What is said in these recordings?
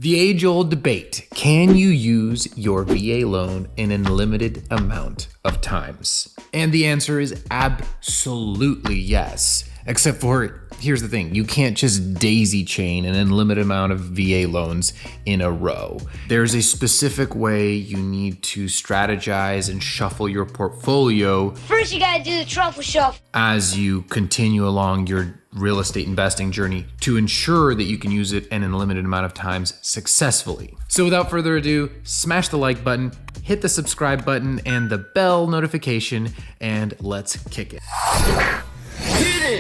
The age-old debate, can you use your VA loan in an unlimited amount of times? And the answer is absolutely yes. Except for, here's the thing, you can't just daisy chain an unlimited amount of VA loans in a row. There's a specific way you need to strategize and shuffle your portfolio. First, you gotta do the truffle shuffle As you continue along your real estate investing journey to ensure that you can use it an unlimited amount of times successfully. So without further ado, smash the like button, hit the subscribe button and the bell notification, and let's kick it.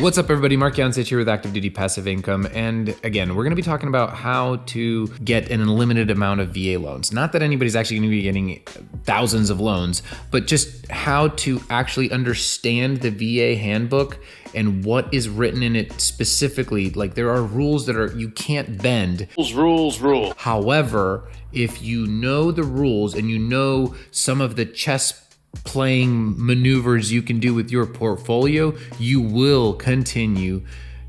What's up, everybody? Mark Yancich here with Active Duty Passive Income. And again, we're going to be talking about how to get an unlimited amount of VA loans. Not that anybody's actually going to be getting thousands of loans, but just how to actually understand the VA handbook and what is written in it specifically. Like, there are rules that you can't bend. Rules. However, if you know the rules and you know some of the chess playing maneuvers you can do with your portfolio, you will continue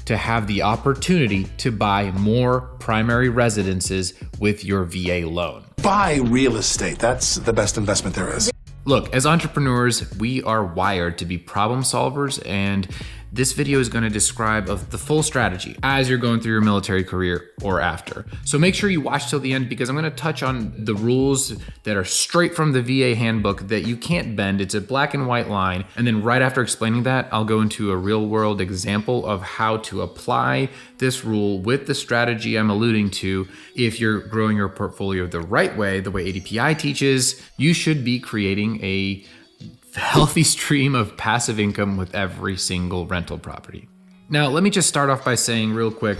to have the opportunity to buy more primary residences with your VA loan. Buy real estate. That's the best investment there is. Look, as entrepreneurs, we are wired to be problem solvers, and this video is going to describe the full strategy as you're going through your military career or after. So make sure you watch till the end, because I'm going to touch on the rules that are straight from the VA handbook that you can't bend. It's a black and white line. And then right after explaining that, I'll go into a real world example of how to apply this rule with the strategy I'm alluding to. If you're growing your portfolio the right way, the way ADPI teaches, you should be creating a healthy stream of passive income with every single rental property. Now, let me just start off by saying real quick,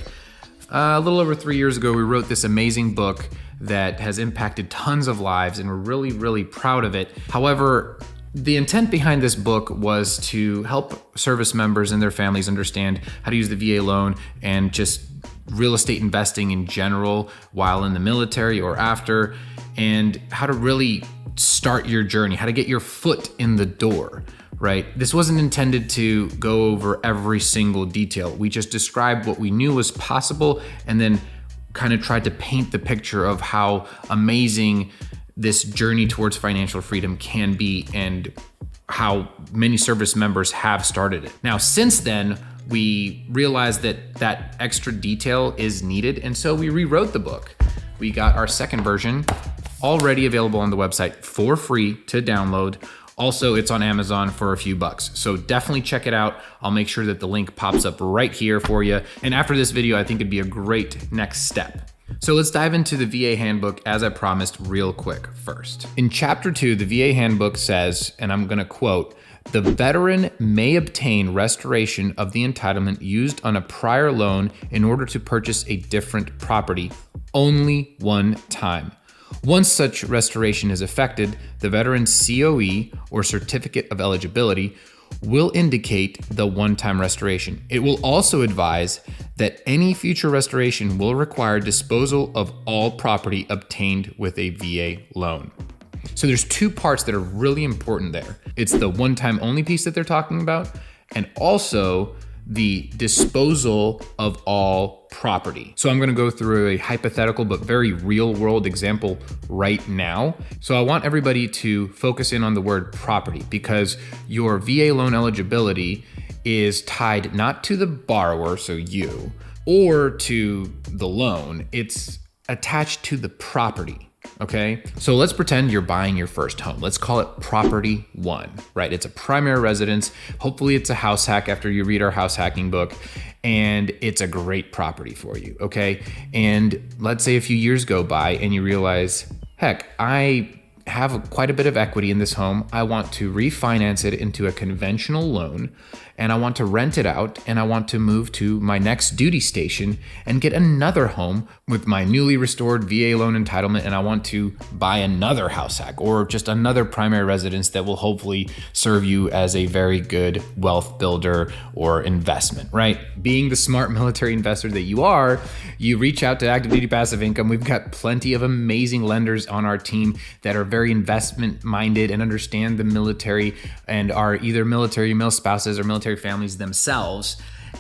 a little over 3 years ago, we wrote this amazing book that has impacted tons of lives, and we're really, really proud of it. However, the intent behind this book was to help service members and their families understand how to use the VA loan and just real estate investing in general while in the military or after, and how to really start your journey, how to get your foot in the door, right? This wasn't intended to go over every single detail. We just described what we knew was possible and then kind of tried to paint the picture of how amazing this journey towards financial freedom can be and how many service members have started it. Now, since then, we realized that extra detail is needed, and so we rewrote the book. We got our second version already available on the website for free to download. Also, it's on Amazon for a few bucks. So definitely check it out. I'll make sure that the link pops up right here for you. And after this video, I think it'd be a great next step. So let's dive into the VA handbook as I promised real quick first. In chapter 2, the VA handbook says, and I'm gonna quote, "The veteran may obtain restoration of the entitlement used on a prior loan in order to purchase a different property only one time. Once such restoration is effected, the veteran's COE or certificate of eligibility will indicate the one-time restoration. It will also advise that any future restoration will require disposal of all property obtained with a VA loan." So there's two parts that are really important there. It's the one-time only piece that they're talking about, and also the disposal of all property. So I'm going to go through a hypothetical but very real world example right now. So I want everybody to focus in on the word property, because your VA loan eligibility is tied not to the borrower, so you, or to the loan. It's attached to the property. Okay, so let's pretend you're buying your first home. Let's call it property 1, right? It's a primary residence. Hopefully it's a house hack after you read our house hacking book, and it's a great property for you, okay? And let's say a few years go by and you realize, heck, I have quite a bit of equity in this home. I want to refinance it into a conventional loan, and I want to rent it out, and I want to move to my next duty station and get another home with my newly restored VA loan entitlement, and I want to buy another house hack or just another primary residence that will hopefully serve you as a very good wealth builder or investment, right? Being the smart military investor that you are, you reach out to Active Duty Passive Income. We've got plenty of amazing lenders on our team that are very investment minded and understand the military and are either military male spouses or military families themselves.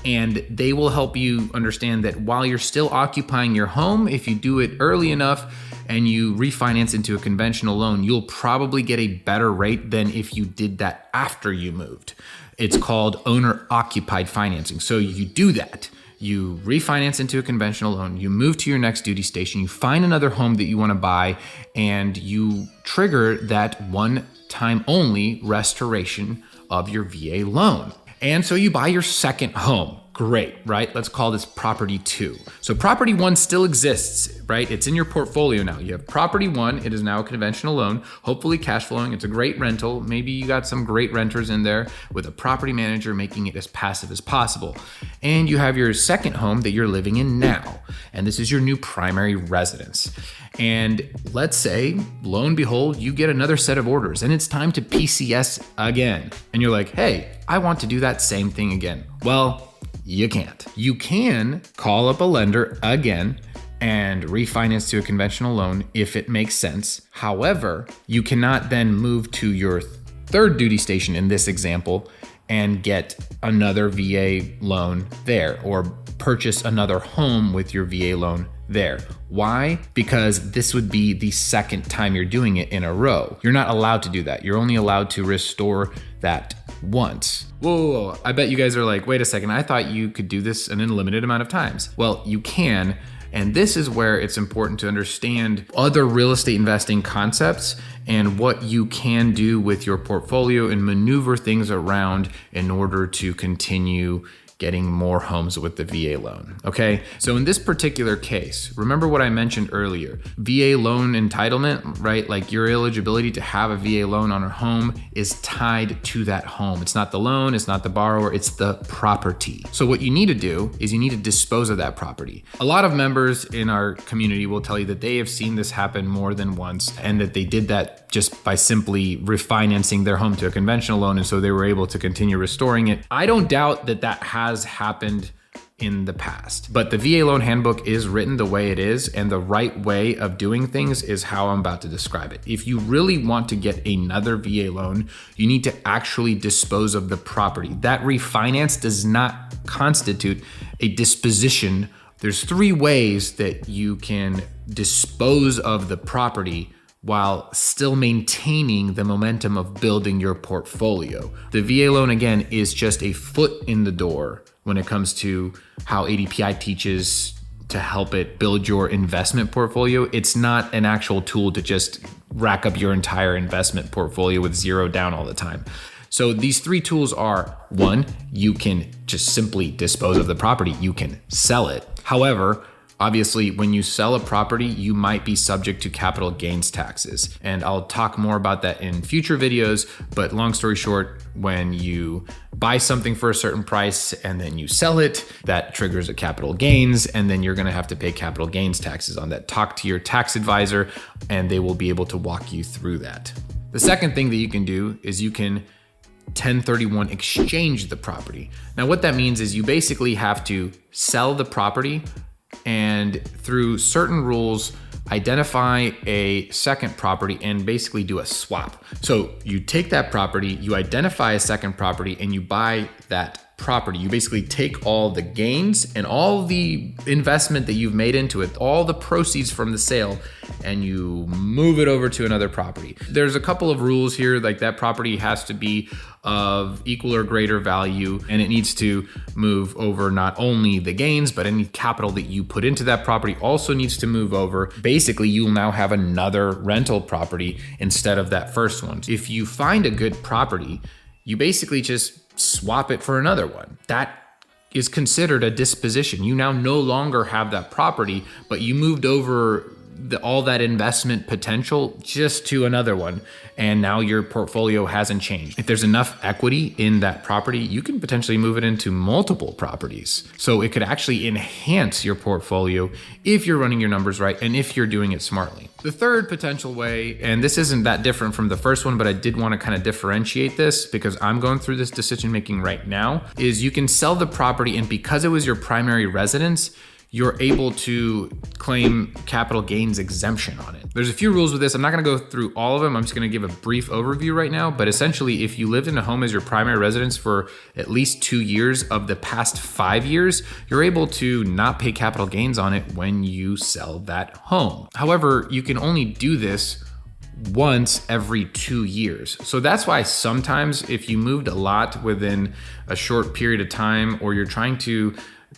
And they will help you understand that while you're still occupying your home, if you do it early enough and you refinance into a conventional loan, you'll probably get a better rate than if you did that after you moved. It's called owner-occupied financing. So you do that. You refinance into a conventional loan, you move to your next duty station, you find another home that you want to buy, and you trigger that one-time only restoration of your VA loan. And so you buy your second home. Great, right? Let's call this property 2. So property 1 still exists, right? It's in your portfolio now. You have property 1. It is now a conventional loan, hopefully cash flowing. It's a great rental. Maybe you got some great renters in there with a property manager making it as passive as possible. And you have your second home that you're living in now. And this is your new primary residence. And let's say, lo and behold, you get another set of orders and it's time to PCS again. And you're like, hey, I want to do that same thing again. Well, you can't. You can call up a lender again and refinance to a conventional loan if it makes sense. However, you cannot then move to your third duty station in this example and get another VA loan there or purchase another home with your VA loan there. Why? Because this would be the second time you're doing it in a row. You're not allowed to do that. You're only allowed to restore that once. Whoa. I bet you guys are like, wait a second, I thought you could do this an unlimited amount of times. Well, you can. And this is where it's important to understand other real estate investing concepts and what you can do with your portfolio and maneuver things around in order to continue getting more homes with the VA loan. Okay, so in this particular case, remember what I mentioned earlier, VA loan entitlement, right? Like your eligibility to have a VA loan on a home is tied to that home. It's not the loan, it's not the borrower, it's the property. So what you need to do is you need to dispose of that property. A lot of members in our community will tell you that they have seen this happen more than once and that they did that just by simply refinancing their home to a conventional loan, and so they were able to continue restoring it. I don't doubt that that has happened in the past, but the VA loan handbook is written the way it is, and the right way of doing things is how I'm about to describe it. If you really want to get another VA loan, you need to actually dispose of the property. That refinance does not constitute a disposition. There's 3 ways that you can dispose of the property while still maintaining the momentum of building your portfolio. The VA loan, again, is just a foot in the door when it comes to how ADPI teaches to help it build your investment portfolio. It's not an actual tool to just rack up your entire investment portfolio with zero down all the time. So these 3 tools are: 1, you can just simply dispose of the property. You can sell it. However, obviously, when you sell a property, you might be subject to capital gains taxes. And I'll talk more about that in future videos, but long story short, when you buy something for a certain price and then you sell it, that triggers a capital gains, and then you're gonna have to pay capital gains taxes on that. Talk to your tax advisor and they will be able to walk you through that. The second thing that you can do is you can 1031 exchange the property. Now what that means is you basically have to sell the property and through certain rules, identify a second property and basically do a swap. So you take that property, you identify a second property, and you buy that property. You basically take all the gains and all the investment that you've made into it, all the proceeds from the sale, and you move it over to another property. There's a couple of rules here, like that property has to be of equal or greater value, and it needs to move over not only the gains, but any capital that you put into that property also needs to move over. Basically, you'll now have another rental property instead of that first one. If you find a good property, you basically just swap it for another one. That is considered a disposition. You now no longer have that property, but you moved over all that investment potential just to another one, and now your portfolio hasn't changed. If there's enough equity in that property, you can potentially move it into multiple properties. So it could actually enhance your portfolio if you're running your numbers right and if you're doing it smartly. The third potential way, and this isn't that different from the first one, but I did want to kind of differentiate this because I'm going through this decision making right now, is you can sell the property, and because it was your primary residence, you're able to claim capital gains exemption on it. There's a few rules with this. I'm not gonna go through all of them. I'm just gonna give a brief overview right now. But essentially, if you lived in a home as your primary residence for at least 2 years of the past 5 years, you're able to not pay capital gains on it when you sell that home. However, you can only do this once every 2 years. So that's why sometimes if you moved a lot within a short period of time, or you're trying to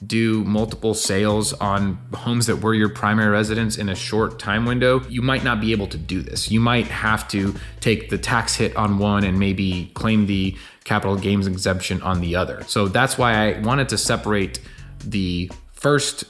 do multiple sales on homes that were your primary residence in a short time window, you might not be able to do this. You might have to take the tax hit on one and maybe claim the capital gains exemption on the other. So that's why I wanted to separate the first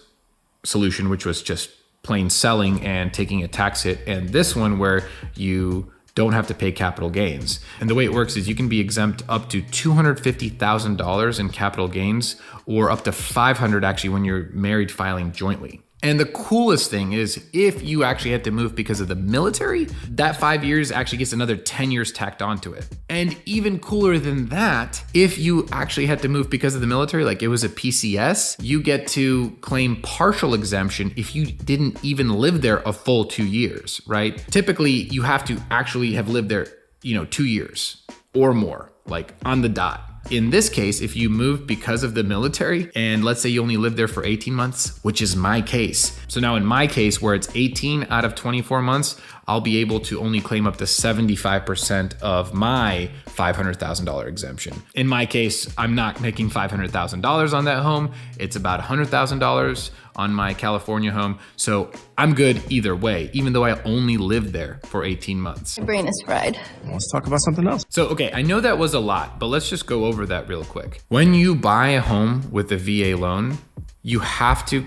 solution, which was just plain selling and taking a tax hit, and this one where you don't have to pay capital gains. And the way it works is you can be exempt up to $250,000 in capital gains, or up to $500,000 actually when you're married filing jointly. And the coolest thing is if you actually had to move because of the military, that 5 years actually gets another 10 years tacked onto it. And even cooler than that, if you actually had to move because of the military, like it was a PCS, you get to claim partial exemption if you didn't even live there a full 2 years, right? Typically, you have to actually have lived there, 2 years or more, like on the dot. In this case, if you moved because of the military, and let's say you only lived there for 18 months, which is my case. So now in my case, where it's 18 out of 24 months, I'll be able to only claim up to 75% of my $500,000 exemption. In my case, I'm not making $500,000 on that home. It's about $100,000 on my California home. So I'm good either way, even though I only lived there for 18 months. My brain is fried. Let's talk about something else. So, okay, I know that was a lot, but let's just go over that real quick. When you buy a home with a VA loan, you have to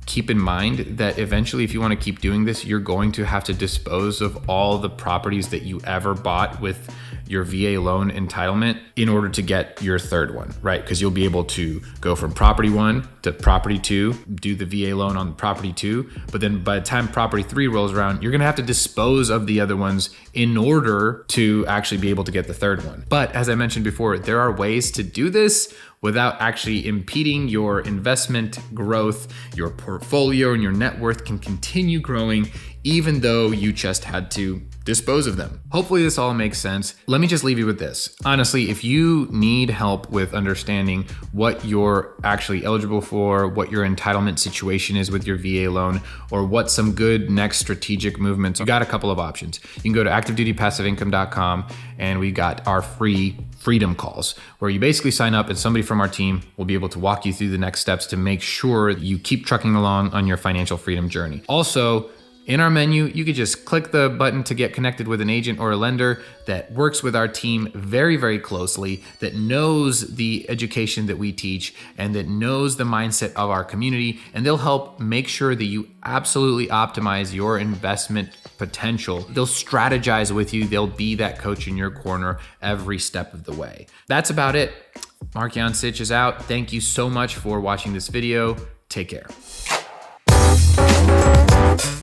keep in mind that eventually, if you want to keep doing this, you're going to have to dispose of all the properties that you ever bought with your VA loan entitlement in order to get your third one, right? Because you'll be able to go from property 1 to property 2, do the VA loan on property 2, but then by the time property 3 rolls around, you're gonna have to dispose of the other ones in order to actually be able to get the third one. But as I mentioned before, there are ways to do this without actually impeding your investment growth. Your portfolio and your net worth can continue growing even though you just had to dispose of them. Hopefully this all makes sense. Let me just leave you with this. Honestly, if you need help with understanding what you're actually eligible for, what your entitlement situation is with your VA loan, or what some good next strategic movements, you got a couple of options. You can go to activedutypassiveincome.com, and we got our free freedom calls where you basically sign up and somebody from our team will be able to walk you through the next steps to make sure you keep trucking along on your financial freedom journey. Also, in our menu, you could just click the button to get connected with an agent or a lender that works with our team very, very closely, that knows the education that we teach and that knows the mindset of our community, and they'll help make sure that you absolutely optimize your investment potential. They'll strategize with you. They'll be that coach in your corner every step of the way. That's about it. Mark Jan Sitch is out. Thank you so much for watching this video. Take care.